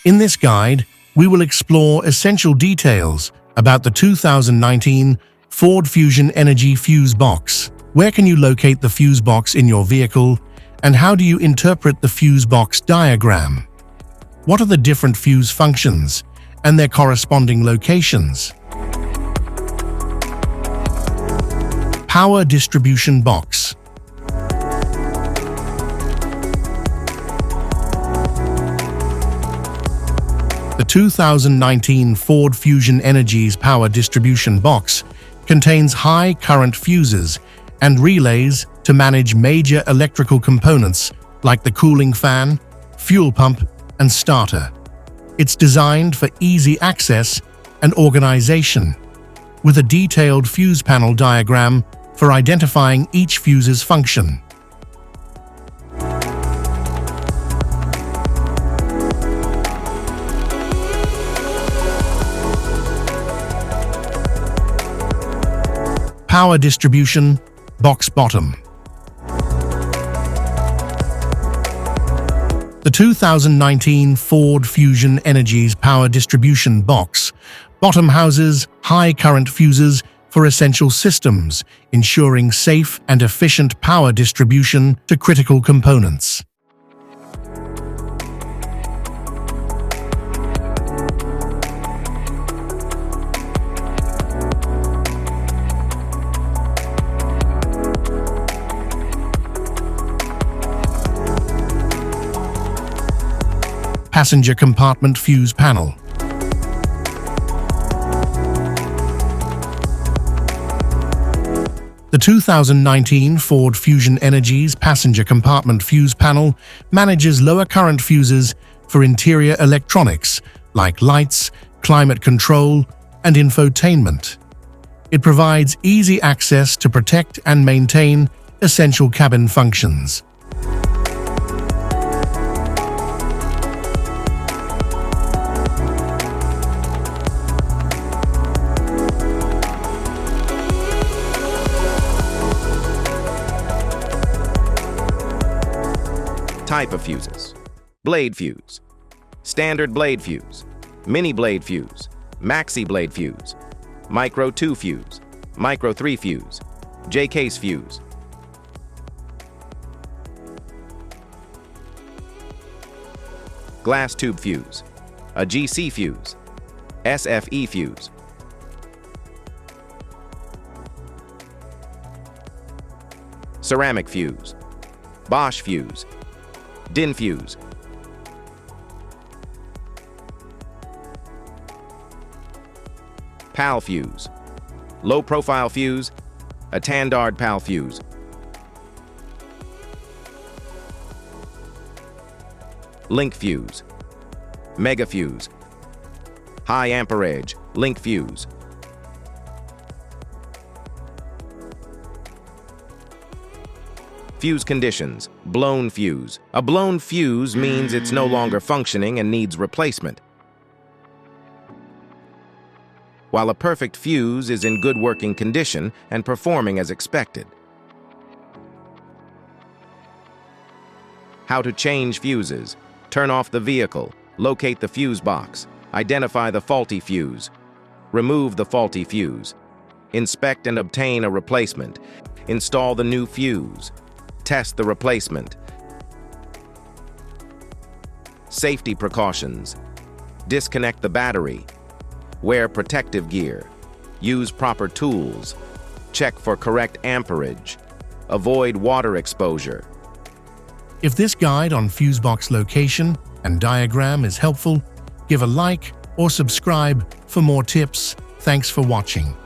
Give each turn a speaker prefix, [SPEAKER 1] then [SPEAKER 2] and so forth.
[SPEAKER 1] In this guide, we will explore essential details about the 2019 Ford Fusion Energy Fuse Box. Where can you locate the fuse box in your vehicle, and how do you interpret the fuse box diagram? What are the different fuse functions and their corresponding locations? Power distribution box. The 2019 Ford Fusion Energy's power distribution box contains high current fuses and relays to manage major electrical components like the cooling fan, fuel pump, and starter. It's designed for easy access and organization, with a detailed fuse panel diagram for identifying each fuse's function. Power distribution box bottom. The 2019 Ford Fusion Energy's power distribution box bottom houses high current fuses for essential systems, ensuring safe and efficient power distribution to critical components. Passenger compartment fuse panel. The 2019 Ford Fusion Energy's passenger compartment fuse panel manages lower current fuses for interior electronics like lights, climate control, and infotainment. It provides easy access to protect and maintain essential cabin functions.
[SPEAKER 2] Type of fuses: blade fuse, standard blade fuse, mini blade fuse, maxi blade fuse, micro 2 fuse, micro 3 fuse, J-case fuse. Glass tube fuse, a GC fuse, SFE fuse. Ceramic fuse, Bosch fuse, DIN fuse. PAL fuse, low profile fuse, a Tandard PAL fuse. Link fuse, mega fuse, high amperage, link fuse. Fuse conditions: blown fuse. A blown fuse means it's no longer functioning and needs replacement, while a perfect fuse is in good working condition and performing as expected. How to change fuses: turn off the vehicle, locate the fuse box, identify the faulty fuse, remove the faulty fuse, inspect and obtain a replacement, install the new fuse, test the replacement. Safety precautions: disconnect the battery, wear protective gear, use proper tools, check for correct amperage, avoid water exposure.
[SPEAKER 1] If this guide on fuse box location and diagram is helpful, give a like or subscribe for more tips. Thanks for watching.